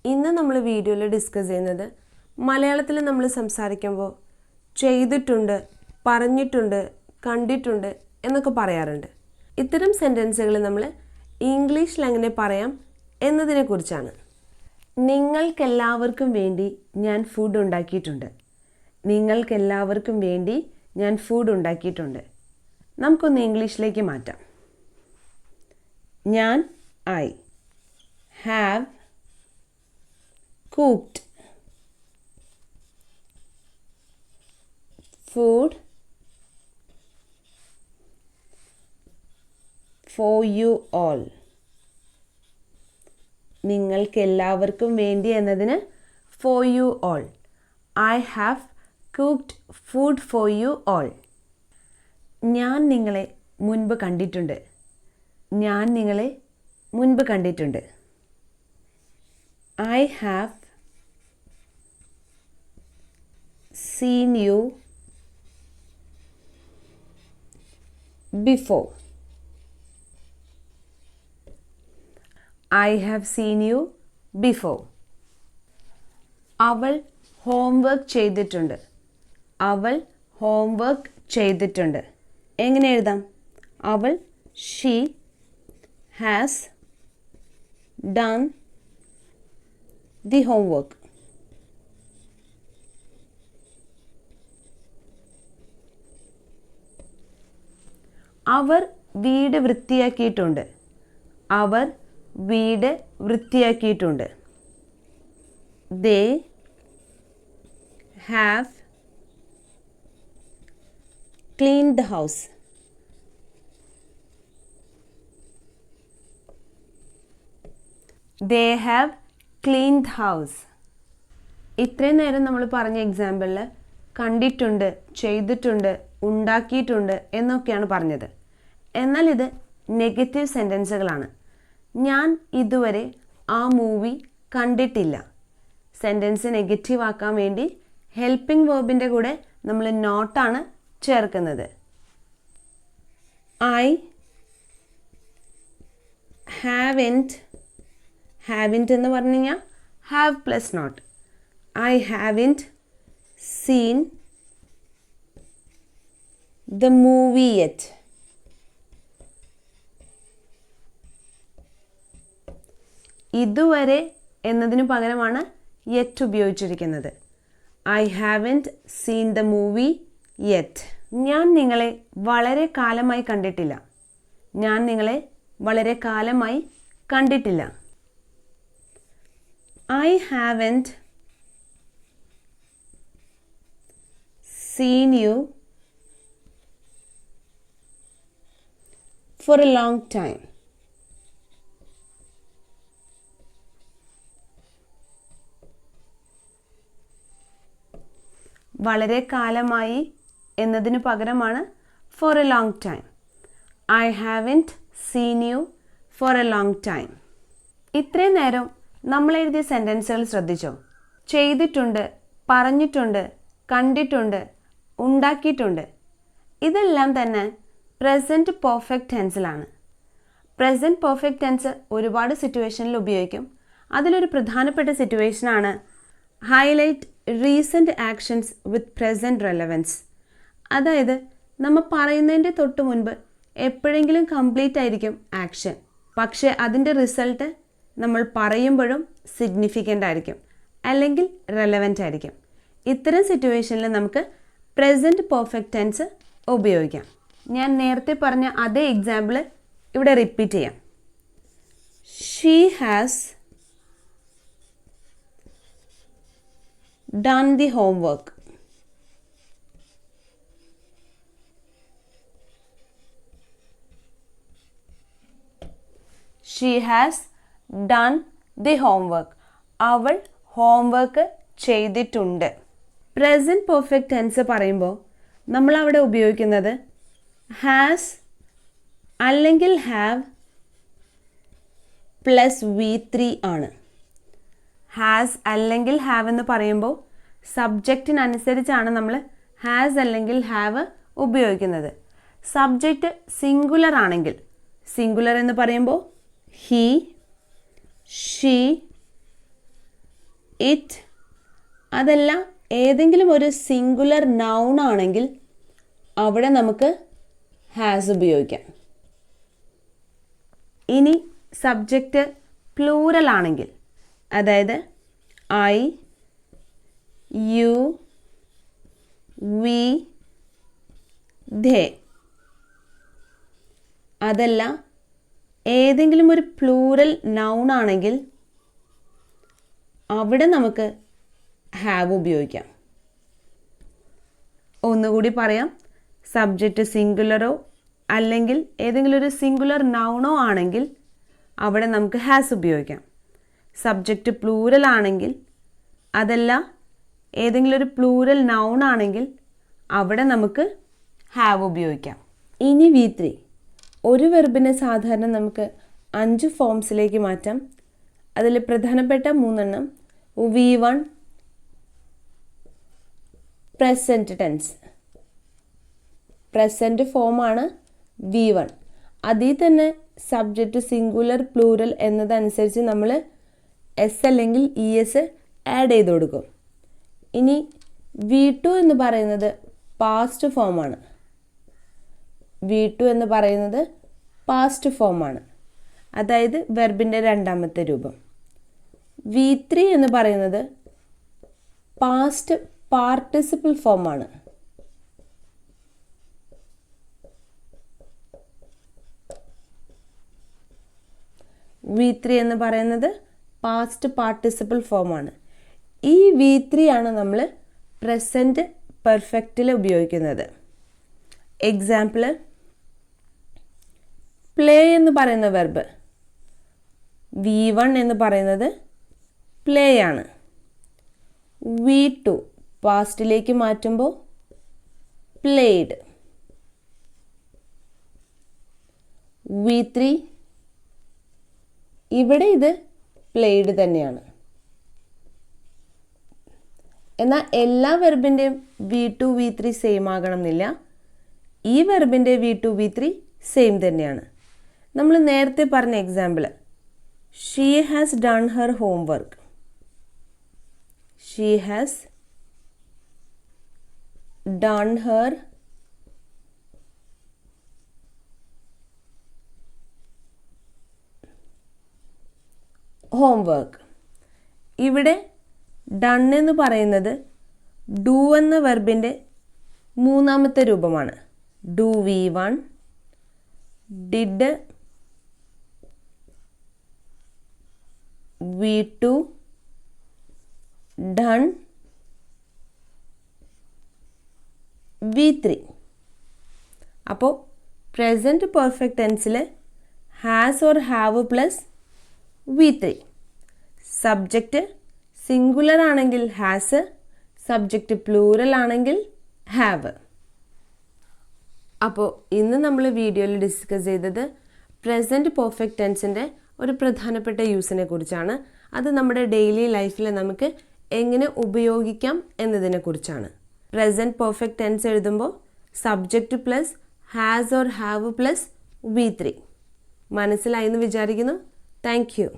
ഇന്ന് നമ്മൾ വീഡിയോയിൽ ഡിസ്കസ് ചെയ്യുന്നത് മലയാളത്തിൽ നമ്മൾ സംസാരിക്കുമ്പോൾ ചെയ്തിട്ടുണ്ട്, പറഞ്ഞിട്ടുണ്ട്, കണ്ടിട്ടുണ്ട് എന്നൊക്കെ പറയാറുണ്ട്. ഇത്തരം സെൻറ്റൻസുകൾ നമ്മൾ ഇംഗ്ലീഷിൽ എങ്ങനെ പറയാം എന്നതിനെക്കുറിച്ചാണ്. നിങ്ങൾക്കെല്ലാവർക്കും വേണ്ടി ഞാൻ ഫുഡ് ഉണ്ടാക്കിയിട്ടുണ്ട്. നിങ്ങൾക്കെല്ലാവർക്കും വേണ്ടി ഞാൻ ഫുഡ് ഉണ്ടാക്കിയിട്ടുണ്ട്. നമുക്കൊന്ന് ഇംഗ്ലീഷിലേക്ക് മാറ്റാം. ഞാൻ I have cooked food for you all. നിങ്ങൾക്കെല്ലാവർക്കും വേണ്ടി എന്നതിന് for you all. I have cooked food for you all. ഞാൻ നിങ്ങളെ മുൻപ് കണ്ടിട്ടുണ്ട്. ഞാൻ നിങ്ങളെ മുൻപ് കണ്ടിട്ടുണ്ട്. I have seen you before. I have seen you before. അവൾ ഹോംവർക്ക് ചെയ്തിട്ടുണ്ട്. അവൾ ഹോംവർക്ക് ചെയ്തിട്ടുണ്ട്. എങ്ങനെ എഴുതാം? അവൾ she has done the homework. അവർ വീട് വൃത്തിയാക്കിയിട്ടുണ്ട്. അവർ വീട് വൃത്തിയാക്കിയിട്ടുണ്ട്. They have cleaned the house. They have cleaned the house. ഇത്രയും നേരം നമ്മൾ പറഞ്ഞ എക്സാമ്പിളിൽ കണ്ടിട്ടുണ്ട്, ചെയ്തിട്ടുണ്ട്, ഉണ്ടാക്കിയിട്ടുണ്ട് എന്നൊക്കെയാണ് പറഞ്ഞത്. എന്നാൽ ഇത് നെഗറ്റീവ് സെൻറ്റൻസുകളാണ്. ഞാൻ ഇതുവരെ ആ മൂവി കണ്ടിട്ടില്ല. സെൻറ്റൻസ് നെഗറ്റീവ് ആക്കാൻ വേണ്ടി ഹെൽപ്പിംഗ് വേർബിൻ്റെ കൂടെ നമ്മൾ നോട്ടാണ് ചേർക്കുന്നത്. I haven't എന്ന് പറഞ്ഞു കഴിഞ്ഞാൽ have plus not. I haven't seen the movie yet. ഇതുവരെ എന്നതിനു പകരമാണ് yet ഉപയോഗിച്ചിരിക്കുന്നത്. I haven't seen the movie yet. ഞാൻ നിങ്ങളെ വളരെ കാലമായി കണ്ടിട്ടില്ല. ഞാൻ നിങ്ങളെ വളരെ കാലമായി കണ്ടിട്ടില്ല. I haven't seen you for a long time. വളരെ കാലമായി എന്നതിന് പകരമാണ് for a long time. I haven't seen you for a long time. ഇത്രയും നേരം നമ്മൾ എഴുതിയ സെൻറ്റൻസുകൾ ശ്രദ്ധിച്ചോ? ചെയ്തിട്ടുണ്ട്, പറഞ്ഞിട്ടുണ്ട്, കണ്ടിട്ടുണ്ട്, ഉണ്ടാക്കിയിട്ടുണ്ട്. ഇതെല്ലാം തന്നെ പ്രസൻറ്റ് പെർഫെക്റ്റ് ടെൻസിലാണ്. പ്രസൻറ്റ് പെർഫെക്റ്റ് ടെൻസ് ഒരുപാട് സിറ്റുവേഷനിൽ ഉപയോഗിക്കും. അതിലൊരു പ്രധാനപ്പെട്ട സിറ്റുവേഷനാണ് highlight recent actions with present relevance. അതായത് നമ്മൾ പറയുന്നതിൻ്റെ തൊട്ട് മുൻപ് എപ്പോഴെങ്കിലും കംപ്ലീറ്റ് ആയിരിക്കും ആക്ഷൻ, പക്ഷേ അതിൻ്റെ റിസൾട്ട് നമ്മൾ പറയുമ്പോഴും സിഗ്നിഫിക്കൻ്റ് ആയിരിക്കും, അല്ലെങ്കിൽ റെലവൻ്റ് ആയിരിക്കും. ഇത്തരം സിറ്റുവേഷനിൽ നമുക്ക് പ്രസൻറ്റ് പെർഫെക്റ്റ് ടെൻസ് ഉപയോഗിക്കാം. ഞാൻ നേരത്തെ പറഞ്ഞ അതേ എക്സാമ്പിൾ ഇവിടെ റിപ്പീറ്റ് ചെയ്യാം. She has done the homework. She has done the homework. അവൾ ഹോംവർക്ക് ചെയ്തിട്ടുണ്ട്. പ്രസൻറ്റ് പെർഫെക്റ്റ് ടെൻസ് പറയുമ്പോൾ നമ്മളവിടെ ഉപയോഗിക്കുന്നത് ഹാസ് അല്ലെങ്കിൽ ഹാവ് പ്ലസ് V3 ആണ്. ഹാസ് അല്ലെങ്കിൽ ഹാവ് എന്ന് പറയുമ്പോൾ സബ്ജക്റ്റിനനുസരിച്ചാണ് നമ്മൾ ഹാസ് അല്ലെങ്കിൽ ഹാവ് ഉപയോഗിക്കുന്നത്. സബ്ജക്റ്റ് സിംഗുലർ ആണെങ്കിൽ, സിംഗുലർ എന്ന് പറയുമ്പോൾ ഹി, ഷീ, ഇറ്റ്. അതല്ല ഏതെങ്കിലും ഒരു സിംഗുലർ നൗൺ ആണെങ്കിൽ അവിടെ നമുക്ക് ഹാസ് ഉപയോഗിക്കാം. ഇനി സബ്ജക്റ്റ് പ്ലൂറൽ ആണെങ്കിൽ, അതായത് ഐ, യു, വി, ദേ, അതല്ല ഏതെങ്കിലും ഒരു പ്ലൂറൽ നൗൺ ആണെങ്കിൽ അവിടെ നമുക്ക് ഹാവ് ഉപയോഗിക്കാം. ഒന്നുകൂടി പറയാം. സബ്ജക്റ്റ് സിംഗുലറോ അല്ലെങ്കിൽ ഏതെങ്കിലും ഒരു സിംഗുലർ നൗണോ ആണെങ്കിൽ അവിടെ നമുക്ക് ഹാസ് ഉപയോഗിക്കാം. സബ്ജക്റ്റ് പ്ലൂറൽ ആണെങ്കിൽ, അതല്ല ഏതെങ്കിലും ഒരു പ്ലൂറൽ നൗൺ ആണെങ്കിൽ അവിടെ നമുക്ക് ഹാവ് ഉപയോഗിക്കാം. ഇനി V3. ഒരു വെർബിനെ സാധാരണ നമുക്ക് 5 ഫോംസിലേക്ക് മാറ്റാം. അതിൽ പ്രധാനപ്പെട്ട 3 V1 പ്രസൻറ്റ് ടെൻസ്, പ്രസൻറ്റ് ഫോമാണ് V1. അതിൽ തന്നെ സബ്ജക്റ്റ് സിംഗുലർ പ്ലൂറൽ എന്നതനുസരിച്ച് നമ്മൾ എസ് അല്ലെങ്കിൽ ES ആഡ് ചെയ്ത് കൊടുക്കും. ഇനി V2 എന്ന് പറയുന്നത് പാസ്റ്റ് ഫോമാണ്. V2 എന്ന് പറയുന്നത് പാസ്റ്റ് ഫോമാണ്, അതായത് വെർബിൻ്റെ രണ്ടാമത്തെ രൂപം. V3 എന്ന് പറയുന്നത് പാസ്റ്റ് പാർട്ടിസിപ്പിൾ ഫോമാണ്. V3 എന്ന് പറയുന്നത് പാസ്റ്റ് പാർട്ടിസിപ്പിൾ ഫോമാണ്. ഈ V3 ആണ് നമ്മൾ പ്രസൻറ്റ് പെർഫെക്റ്റിൽ ഉപയോഗിക്കുന്നത്. എക്സാമ്പിൾ, പ്ലേ എന്ന് പറയുന്ന വെർബ് V1 എന്ന് പറയുന്നത് പ്ലേ ആണ്. V2 പാസ്റ്റിലേക്ക് മാറ്റുമ്പോൾ പ്ലേഡ്. V3 ഇവിടെ ഇത് പ്ലേഡ് തന്നെയാണ്. എന്നാൽ എല്ലാ വെർബിൻ്റെയും V2 V3 സെയിം ആകണമെന്നില്ല. ഈ വെർബിൻ്റെ V2 V3 സെയിം തന്നെയാണ്. നമ്മൾ നേരത്തെ പറഞ്ഞ example, she has done her homework. She has done her homework. ഇവിടെ ഡൺ എന്ന് പറയുന്നത് ഡു എന്ന വെർബിൻ്റെ മൂന്നാമത്തെ രൂപമാണ്. Do V1, did V2, done V3. അപ്പോൾ പ്രസൻറ്റ് പെർഫെക്റ്റ് ടെൻസിൽ has or have plus V3. Subject singular ആണെങ്കിൽ ഹാസ്, സബ്ജക്റ്റ് പ്ലൂറൽ ആണെങ്കിൽ ഹാവ്. അപ്പോൾ ഇന്ന് നമ്മൾ വീഡിയോയിൽ ഡിസ്കസ് ചെയ്തത് പ്രസൻറ്റ് പെർഫെക്റ്റ് ടെൻസിൻ്റെ ഒരു പ്രധാനപ്പെട്ട യൂസിനെ കുറിച്ചാണ്. അത് നമ്മുടെ ഡെയിലി ലൈഫിൽ നമുക്ക് എങ്ങനെ ഉപയോഗിക്കാം എന്നതിനെക്കുറിച്ചാണ്. പ്രസൻറ്റ് പെർഫെക്റ്റ് ടെൻസ് എഴുതുമ്പോൾ subject plus has or have plus V3. മനസ്സിലായി എന്ന് വിചാരിക്കുന്നു. Thank you.